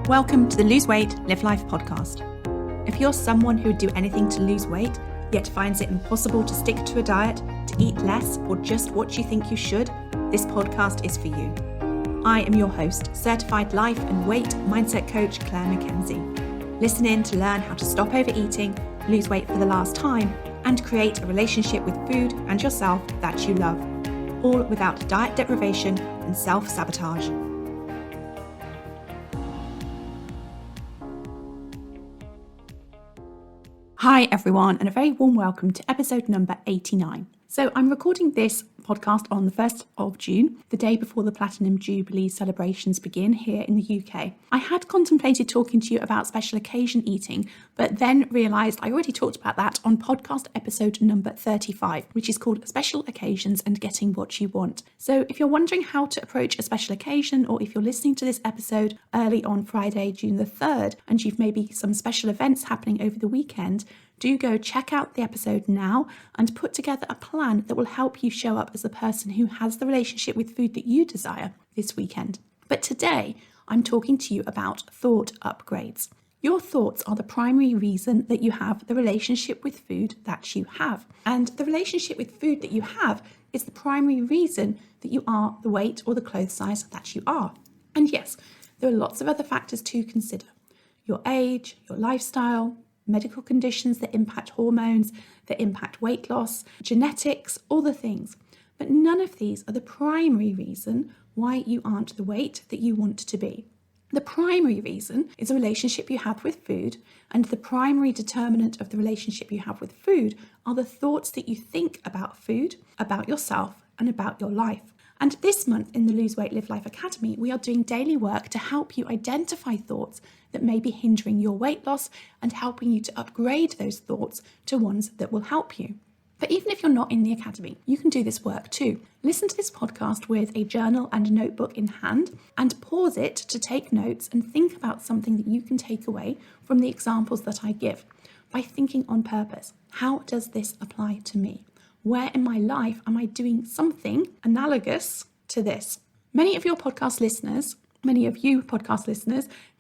Welcome to the Lose Weight, Live Life podcast. If you're someone who would do anything to lose weight, yet finds it impossible to stick to a diet, to eat less, or just what you think you should, this podcast is for you. I am your host, certified life and weight mindset coach Claire MACKENZIE. Listen in to learn how to stop overeating, lose weight for the last time, and create a relationship with food and yourself that you love, all without diet deprivation and self-sabotage. Hi everyone, and a very warm welcome to episode number 89. So I'm recording this podcast on the 1st of June, the day before the Platinum Jubilee celebrations begin here in the UK. I had contemplated talking to you about special occasion eating, but then realised I already talked about that on podcast episode number 35, which is called Special Occasions and Getting What You Want. So if you're wondering how to approach a special occasion, or if you're listening to this episode early on Friday, June the 3rd, and you've maybe some special events happening over the weekend, do go check out the episode now and put together a plan that will help you show up as the person who has the relationship with food that you desire this weekend. But today, I'm talking to you about thought upgrades. Your thoughts are the primary reason that you have the relationship with food that you have. And the relationship with food that you have is the primary reason that you are the weight or the clothes size that you are. And yes, there are lots of other factors to consider. Your age, your lifestyle, medical conditions that impact hormones, that impact weight loss, genetics, all the things. But none of these are the primary reason why you aren't the weight that you want to be. The primary reason is a relationship you have with food, and the primary determinant of the relationship you have with food are the thoughts that you think about food, about yourself, and about your life. And this month in the Lose Weight, Live Life Academy, we are doing daily work to help you identify thoughts that may be hindering your weight loss and helping you to upgrade those thoughts to ones that will help you. But even if you're not in the academy, you can do this work too. Listen to this podcast with a journal and notebook in hand and pause it to take notes and think about something that you can take away from the examples that I give by thinking on purpose. How does this apply to me? Where in my life am I doing something analogous to this? Many of you podcast listeners,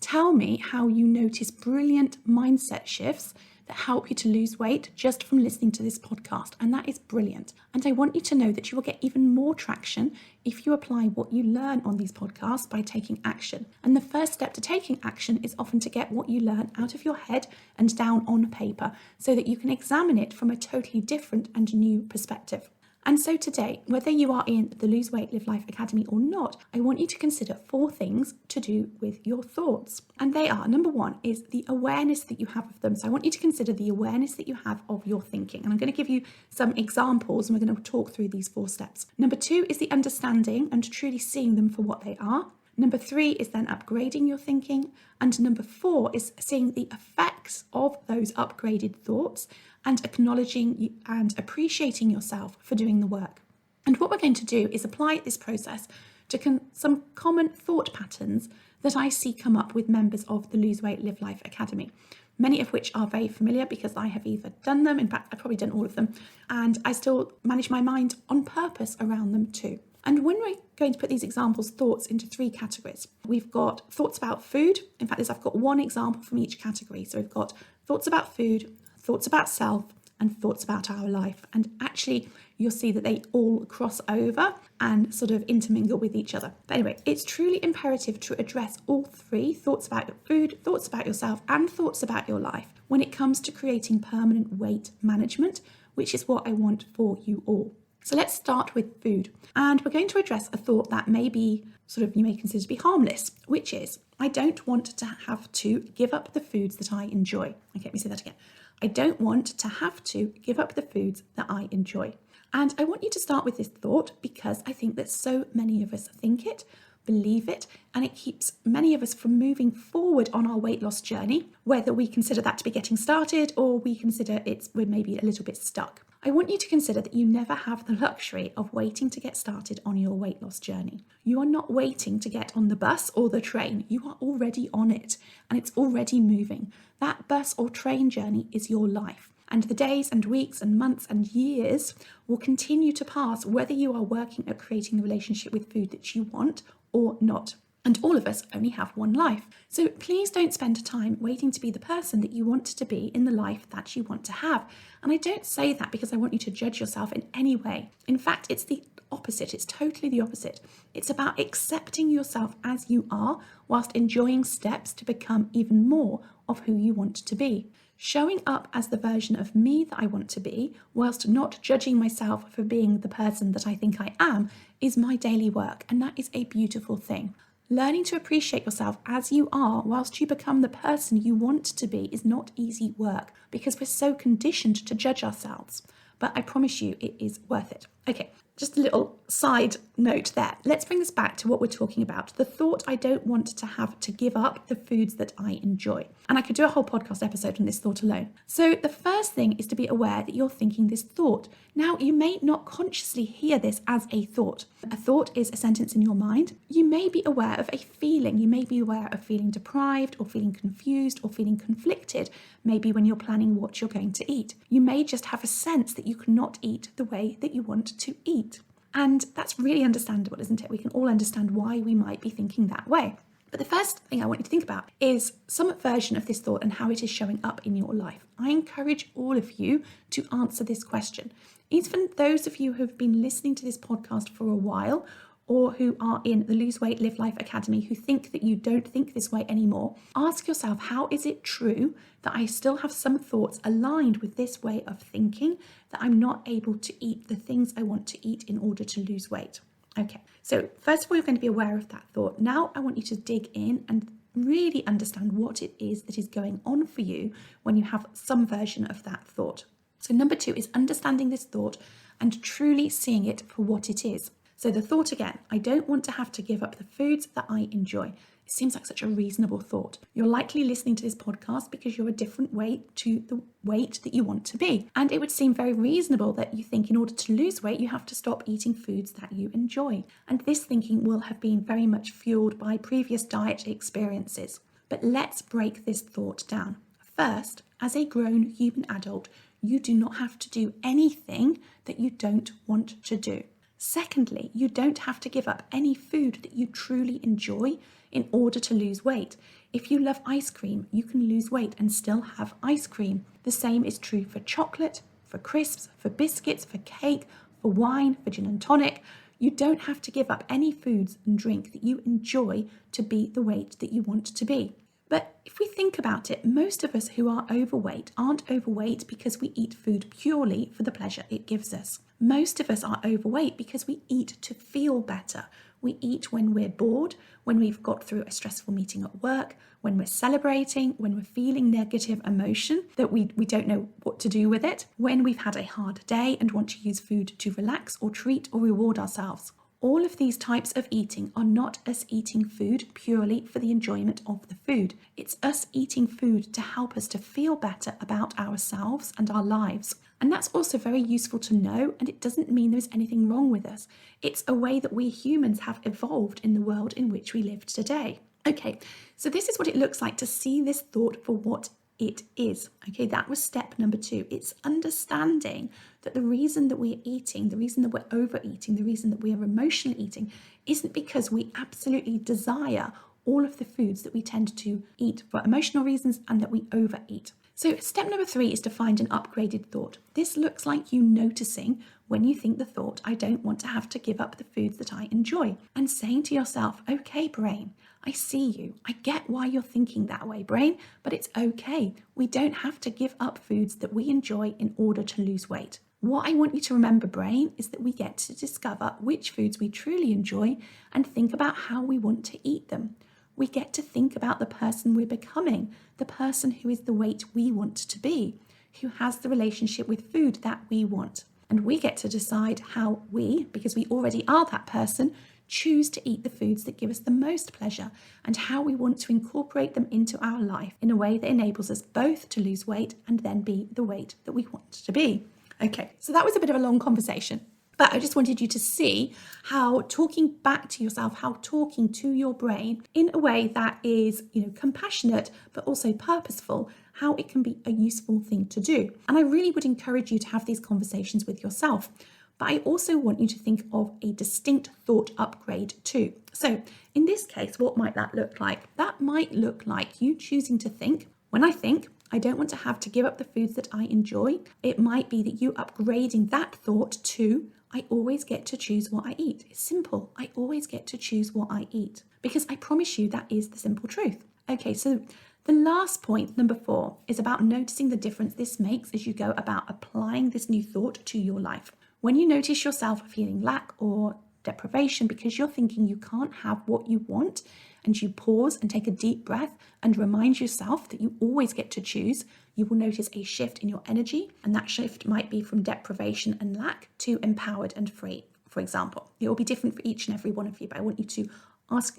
tell me how you notice brilliant mindset shifts that help you to lose weight just from listening to this podcast. And that is brilliant. And I want you to know that you will get even more traction if you apply what you learn on these podcasts by taking action. And the first step to taking action is often to get what you learn out of your head and down on paper so that you can examine it from a totally different and new perspective. And so today, whether you are in the Lose Weight, Live Life Academy or not, I want you to consider 4 things to do with your thoughts. And they are, number 1 is the awareness that you have of them. So I want you to consider the awareness that you have of your thinking. And I'm going to give you some examples and we're going to talk through these 4 steps. Number 2 is the understanding and truly seeing them for what they are. Number 3 is then upgrading your thinking. And number 4 is seeing the effects of those upgraded thoughts and acknowledging and appreciating yourself for doing the work. And what we're going to do is apply this process to some common thought patterns that I see come up with members of the Lose Weight, Live Life Academy, many of which are very familiar because I have either done them, in fact, I've probably done all of them, and I still manage my mind on purpose around them too. And when we're going to put these examples, thoughts, into 3 categories, we've got thoughts about food. In fact, I've got 1 example from each category. So we've got thoughts about food, thoughts about self, and thoughts about our life. And actually, you'll see that they all cross over and sort of intermingle with each other. But anyway, it's truly imperative to address all 3, thoughts about your food, thoughts about yourself, and thoughts about your life when it comes to creating permanent weight management, which is what I want for you all. So let's start with food. And we're going to address a thought that may be you may consider to be harmless, which is, I don't want to have to give up the foods that I enjoy. Okay, let me say that again. I don't want to have to give up the foods that I enjoy. And I want you to start with this thought because I think that so many of us think it, believe it, and it keeps many of us from moving forward on our weight loss journey, whether we consider that to be getting started or we consider we're maybe a little bit stuck. I want you to consider that you never have the luxury of waiting to get started on your weight loss journey. You are not waiting to get on the bus or the train. You are already on it and it's already moving. That bus or train journey is your life. And the days and weeks and months and years will continue to pass whether you are working at creating the relationship with food that you want or not. And all of us only have one life. So please don't spend time waiting to be the person that you want to be in the life that you want to have. And I don't say that because I want you to judge yourself in any way. In fact, it's the opposite. It's totally the opposite. It's about accepting yourself as you are whilst enjoying steps to become even more of who you want to be. Showing up as the version of me that I want to be, whilst not judging myself for being the person that I think I am, is my daily work, and that is a beautiful thing. Learning to appreciate yourself as you are whilst you become the person you want to be is not easy work because we're so conditioned to judge ourselves. But I promise you it is worth it. Okay, just a little side note there. Let's bring this back to what we're talking about. The thought I don't want to have to give up the foods that I enjoy. And I could do a whole podcast episode on this thought alone. So the first thing is to be aware that you're thinking this thought. Now, you may not consciously hear this as a thought. A thought is a sentence in your mind. You may be aware of a feeling. You may be aware of feeling deprived or feeling confused or feeling conflicted, maybe when you're planning what you're going to eat. You may just have a sense that you cannot eat the way that you want to eat. And that's really understandable, isn't it? We can all understand why we might be thinking that way. But the first thing I want you to think about is some version of this thought and how it is showing up in your life. I encourage all of you to answer this question. Even those of you who have been listening to this podcast for a while, or who are in the Lose Weight, Live Life Academy, who think that you don't think this way anymore, ask yourself, how is it true that I still have some thoughts aligned with this way of thinking, that I'm not able to eat the things I want to eat in order to lose weight? Okay, so first of all, you're going to be aware of that thought. Now I want you to dig in and really understand what it is that is going on for you when you have some version of that thought. So number 2 is understanding this thought and truly seeing it for what it is. So the thought again, I don't want to have to give up the foods that I enjoy. It seems like such a reasonable thought. You're likely listening to this podcast because you're a different weight to the weight that you want to be. And it would seem very reasonable that you think in order to lose weight, you have to stop eating foods that you enjoy. And this thinking will have been very much fueled by previous diet experiences. But let's break this thought down. First, as a grown human adult, you do not have to do anything that you don't want to do. Secondly, you don't have to give up any food that you truly enjoy in order to lose weight. If you love ice cream, you can lose weight and still have ice cream. The same is true for chocolate, for crisps, for biscuits, for cake, for wine, for gin and tonic. You don't have to give up any foods and drink that you enjoy to be the weight that you want to be. But if we think about it, most of us who are overweight aren't overweight because we eat food purely for the pleasure it gives us. Most of us are overweight because we eat to feel better. We eat when we're bored, when we've got through a stressful meeting at work, when we're celebrating, when we're feeling negative emotion that we don't know what to do with it, when we've had a hard day and want to use food to relax or treat or reward ourselves. All of these types of eating are not us eating food purely for the enjoyment of the food. It's us eating food to help us to feel better about ourselves and our lives. And that's also very useful to know, and it doesn't mean there's anything wrong with us. It's a way that we humans have evolved in the world in which we live today. Okay, so this is what it looks like to see this thought for what it is. Okay, that was step number 2. It's understanding that the reason that we're eating, the reason that we're overeating, the reason that we are emotionally eating isn't because we absolutely desire all of the foods that we tend to eat for emotional reasons and that we overeat. So step number 3 is to find an upgraded thought. This looks like you noticing when you think the thought, I don't want to have to give up the foods that I enjoy, and saying to yourself, okay, brain, I see you. I get why you're thinking that way, brain, but it's okay. We don't have to give up foods that we enjoy in order to lose weight. What I want you to remember, brain, is that we get to discover which foods we truly enjoy and think about how we want to eat them. We get to think about the person we're becoming, the person who is the weight we want to be, who has the relationship with food that we want. And we get to decide how we, because we already are that person, choose to eat the foods that give us the most pleasure and how we want to incorporate them into our life in a way that enables us both to lose weight and then be the weight that we want to be. Okay, so that was a bit of a long conversation. But I just wanted you to see how talking back to yourself, how talking to your brain in a way that is, compassionate, but also purposeful, how it can be a useful thing to do. And I really would encourage you to have these conversations with yourself. but I also want you to think of a distinct thought upgrade too. So in this case, what might that look like? That might look like you choosing to think, when I think, I don't want to have to give up the foods that I enjoy. It might be that you upgrading that thought to, I always get to choose what I eat. It's simple. I always get to choose what I eat. Because I promise you that is the simple truth. Okay, so the last point, number 4, is about noticing the difference this makes as you go about applying this new thought to your life. When you notice yourself feeling lack or deprivation because you're thinking you can't have what you want, and you pause and take a deep breath and remind yourself that you always get to choose, you will notice a shift in your energy, and that shift might be from deprivation and lack to empowered and free, for example. It will be different for each and every one of you, but I want you to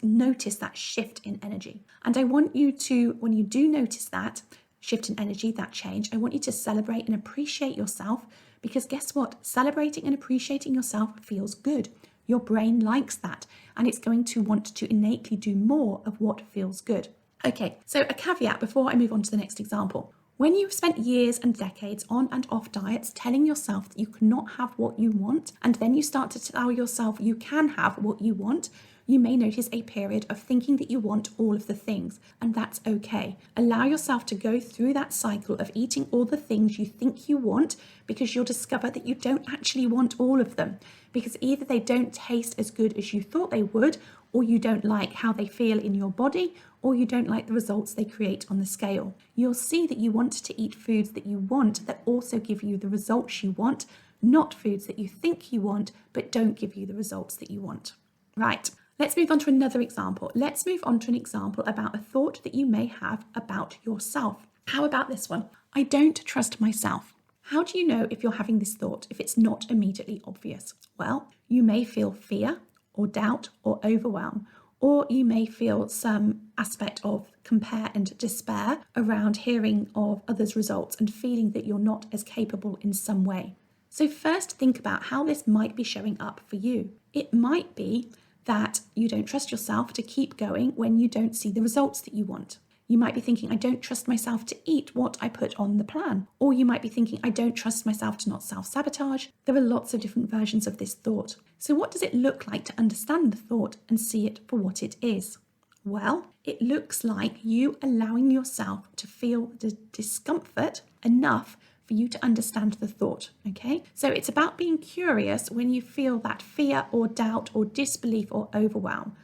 notice that shift in energy. And I want you to, when you do notice that shift in energy, that change, I want you to celebrate and appreciate yourself, because guess what? Celebrating and appreciating yourself feels good. Your brain likes that, and it's going to want to innately do more of what feels good. Okay, so a caveat before I move on to the next example. When you've spent years and decades on and off diets telling yourself that you cannot have what you want, and then you start to tell yourself you can have what you want, you may notice a period of thinking that you want all of the things, and that's okay. Allow yourself to go through that cycle of eating all the things you think you want, because you'll discover that you don't actually want all of them, because either they don't taste as good as you thought they would, or you don't like how they feel in your body, or you don't like the results they create on the scale. You'll see that you want to eat foods that you want that also give you the results you want, not foods that you think you want but don't give you the results that you want. Right. Let's move on to another example. Let's move on to an example about a thought that you may have about yourself. How about this one? I don't trust myself. How do you know if you're having this thought if it's not immediately obvious? Well, you may feel fear or doubt or overwhelm, or you may feel some aspect of compare and despair around hearing of others' results and feeling that you're not as capable in some way. So first, think about how this might be showing up for you. It might be that you don't trust yourself to keep going when you don't see the results that you want. You might be thinking, I don't trust myself to eat what I put on the plan. Or you might be thinking, I don't trust myself to not self-sabotage. There are lots of different versions of this thought. So what does it look like to understand the thought and see it for what it is? Well, it looks like you allowing yourself to feel the discomfort enough for you to understand the thought, okay? So it's about being curious when you feel that fear or doubt or disbelief or overwhelm.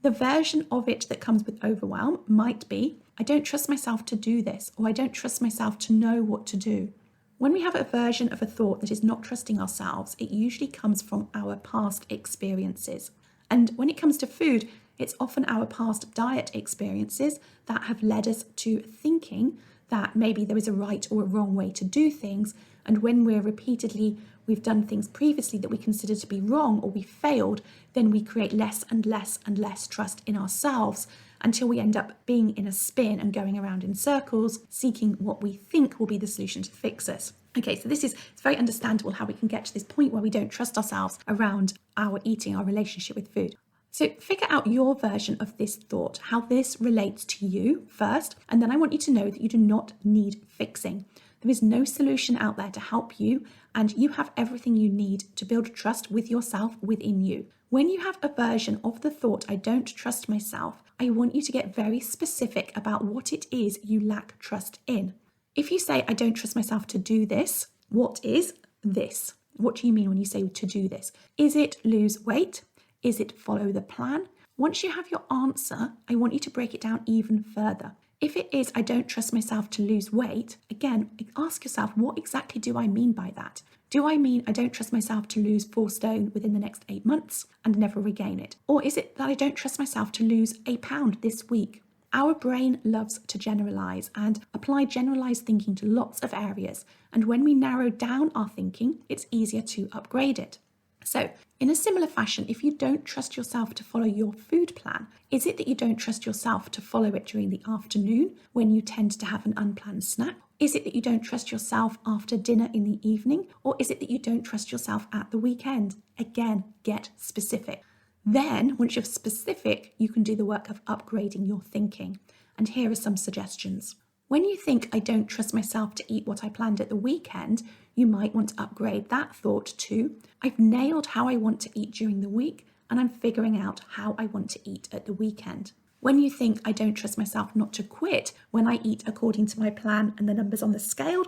The version of it that comes with overwhelm might be, I don't trust myself to do this, or I don't trust myself to know what to do. When we have a version of a thought that is not trusting ourselves, it usually comes from our past experiences. And when it comes to food, it's often our past diet experiences that have led us to thinking that maybe there is a right or a wrong way to do things. And when we've done things previously that we consider to be wrong or we failed, then we create less and less and less trust in ourselves until we end up being in a spin and going around in circles, seeking what we think will be the solution to fix us. Okay, so it's very understandable how we can get to this point where we don't trust ourselves around our eating, our relationship with food. So figure out your version of this thought, how this relates to you first, and then I want you to know that you do not need fixing. There is no solution out there to help you, and you have everything you need to build trust with yourself within you. When you have a version of the thought, I don't trust myself, I want you to get very specific about what it is you lack trust in. If you say, I don't trust myself to do this, what is this? What do you mean when you say to do this? Is it lose weight? Is it follow the plan? Once you have your answer, I want you to break it down even further. If it is, I don't trust myself to lose weight, again, ask yourself, what exactly do I mean by that? Do I mean I don't trust myself to lose 4 stone within the next 8 months and never regain it? Or is it that I don't trust myself to lose a pound this week? Our brain loves to generalize and apply generalized thinking to lots of areas. And when we narrow down our thinking, it's easier to upgrade it. So in a similar fashion, if you don't trust yourself to follow your food plan, is it that you don't trust yourself to follow it during the afternoon when you tend to have an unplanned snack? Is it that you don't trust yourself after dinner in the evening? Or is it that you don't trust yourself at the weekend? Again, get specific. Then, once you're specific, you can do the work of upgrading your thinking. And here are some suggestions. When you think, I don't trust myself to eat what I planned at the weekend, You might want to upgrade that thought to, I've nailed how I want to eat during the week, and I'm figuring out how I want to eat at the weekend. When you think, I don't trust myself not to quit when I eat according to my plan and the numbers on the scale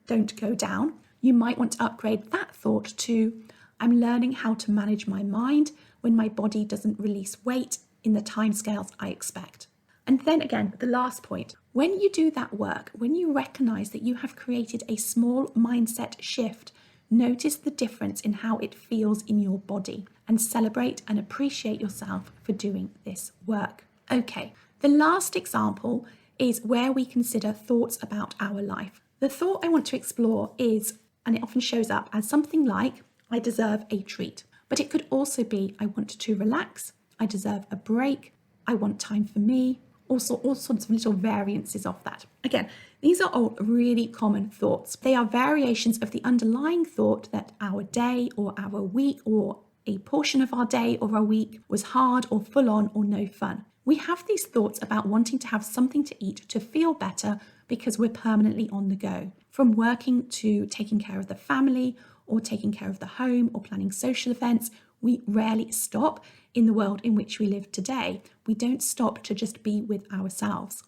don't go down, you might want to upgrade that thought to, I'm learning how to manage my mind when my body doesn't release weight in the timescales I expect. And then again, the last point, when you do that work, when you recognize that you have created a small mindset shift, notice the difference in how it feels in your body and celebrate and appreciate yourself for doing this work. Okay, the last example is where we consider thoughts about our life. The thought I want to explore is, and it often shows up as something like, I deserve a treat. But it could also be, I want to relax, I deserve a break, I want time for me, also all sorts of little variances of that. Again, these are all really common thoughts. They are variations of the underlying thought that our day or our week or a portion of our day or our week was hard or full on or no fun. We have these thoughts about wanting to have something to eat to feel better because we're permanently on the go. From working to taking care of the family or taking care of the home or planning social events, we rarely stop in the world in which we live today. We don't stop to just be with ourselves.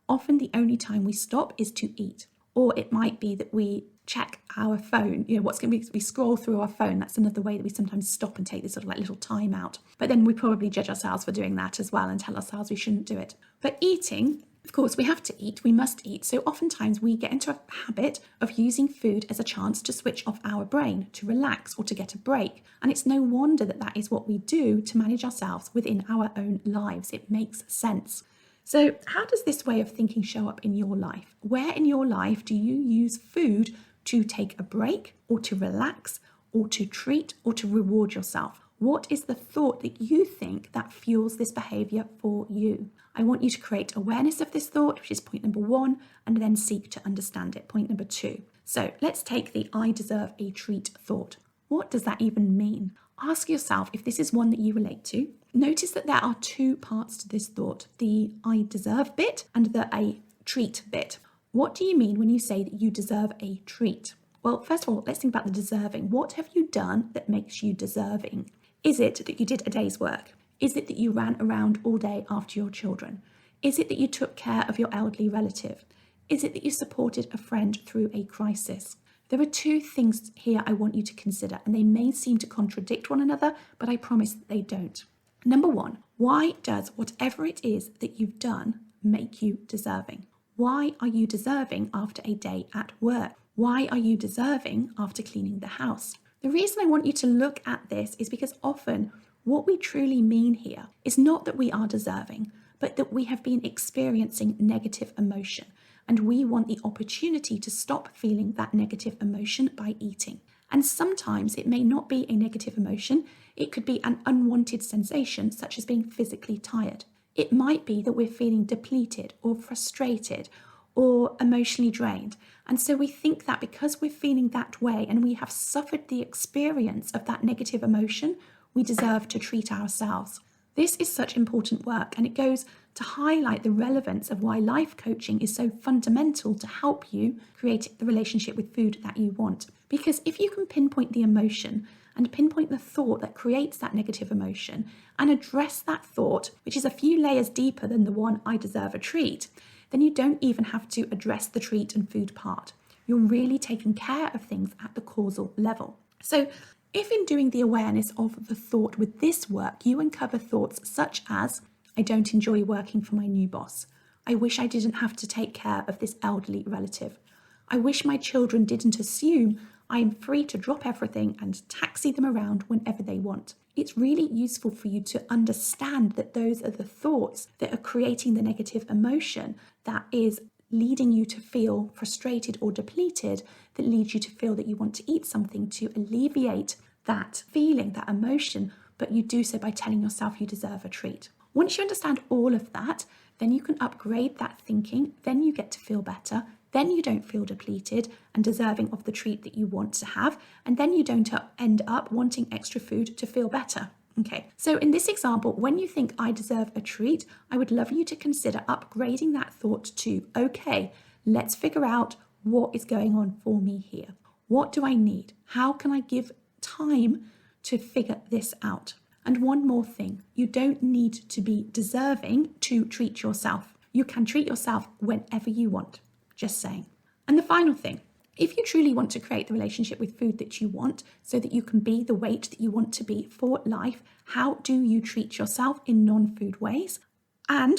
Often the only time we stop is to eat. Or it might be that we check our phone, we scroll through our phone. That's another way that we sometimes stop and take this sort of like little time out. But then we probably judge ourselves for doing that as well and tell ourselves we shouldn't do it. But eating, of course, we have to eat, we must eat. So oftentimes we get into a habit of using food as a chance to switch off our brain, to relax or to get a break. And it's no wonder that that is what we do to manage ourselves within our own lives. It makes sense. So how does this way of thinking show up in your life? Where in your life do you use food to take a break or to relax or to treat or to reward yourself? What is the thought that you think that fuels this behavior for you? I want you to create awareness of this thought, which is point number 1, and then seek to understand it, point number 2. So let's take the I deserve a treat thought. What does that even mean? Ask yourself if this is one that you relate to. Notice that there are 2 parts to this thought, the I deserve bit and the I treat bit. What do you mean when you say that you deserve a treat? Well, first of all, let's think about the deserving. What have you done that makes you deserving? Is it that you did a day's work? Is it that you ran around all day after your children? Is it that you took care of your elderly relative? Is it that you supported a friend through a crisis? There are 2 things here I want you to consider, and they may seem to contradict one another, but I promise that they don't. Number 1, why does whatever it is that you've done make you deserving? Why are you deserving after a day at work? Why are you deserving after cleaning the house? The reason I want you to look at this is because often what we truly mean here is not that we are deserving, but that we have been experiencing negative emotion, and we want the opportunity to stop feeling that negative emotion by eating. And sometimes it may not be a negative emotion, it could be an unwanted sensation, such as being physically tired. It might be that we're feeling depleted or frustrated or emotionally drained. And so we think that because we're feeling that way and we have suffered the experience of that negative emotion, we deserve to treat ourselves. This is such important work, and it goes to highlight the relevance of why life coaching is so fundamental to help you create the relationship with food that you want. Because if you can pinpoint the emotion and pinpoint the thought that creates that negative emotion and address that thought, which is a few layers deeper than the one I deserve a treat, then you don't even have to address the treat and food part. You're really taking care of things at the causal level. So if in doing the awareness of the thought with this work, you uncover thoughts such as, I don't enjoy working for my new boss. I wish I didn't have to take care of this elderly relative. I wish my children didn't assume I am free to drop everything and taxi them around whenever they want. It's really useful for you to understand that those are the thoughts that are creating the negative emotion that is leading you to feel frustrated or depleted, that leads you to feel that you want to eat something to alleviate that feeling, that emotion, but you do so by telling yourself you deserve a treat. Once you understand all of that, then you can upgrade that thinking, then you get to feel better, then you don't feel depleted and deserving of the treat that you want to have, and then you don't end up wanting extra food to feel better. Okay, so in this example, when you think I deserve a treat, I would love you to consider upgrading that thought to, okay, let's figure out what is going on for me here. What do I need? How can I give time to figure this out? And one more thing, you don't need to be deserving to treat yourself. You can treat yourself whenever you want, just saying. And the final thing, if you truly want to create the relationship with food that you want so that you can be the weight that you want to be for life, how do you treat yourself in non-food ways?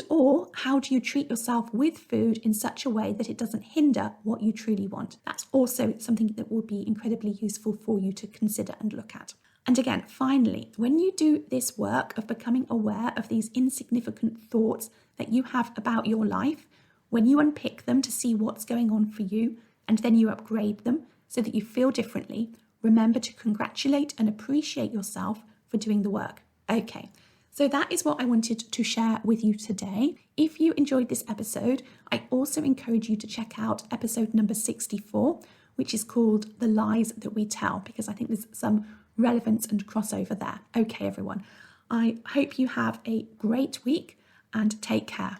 Or how do you treat yourself with food in such a way that it doesn't hinder what you truly want? That's also something that will be incredibly useful for you to consider and look at. And again, finally, when you do this work of becoming aware of these insignificant thoughts that you have about your life, when you unpick them to see what's going on for you, and then you upgrade them so that you feel differently, remember to congratulate and appreciate yourself for doing the work. Okay, so that is what I wanted to share with you today. If you enjoyed this episode, I also encourage you to check out episode number 64, which is called The Lies That We Tell, because I think there's some relevance and crossover there. Okay, everyone, I hope you have a great week and take care.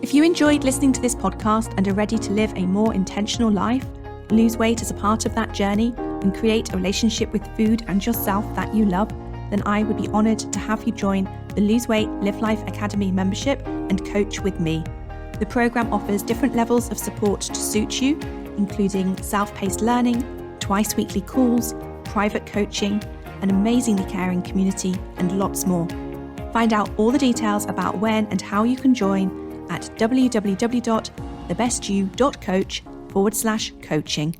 If you enjoyed listening to this podcast and are ready to live a more intentional life, lose weight as a part of that journey, and create a relationship with food and yourself that you love, then I would be honoured to have you join the Lose Weight, Live Life Academy membership and coach with me. The programme offers different levels of support to suit you, including self-paced learning, twice weekly calls, private coaching, an amazingly caring community, and lots more. Find out all the details about when and how you can join at www.thebestyou.coach/coaching.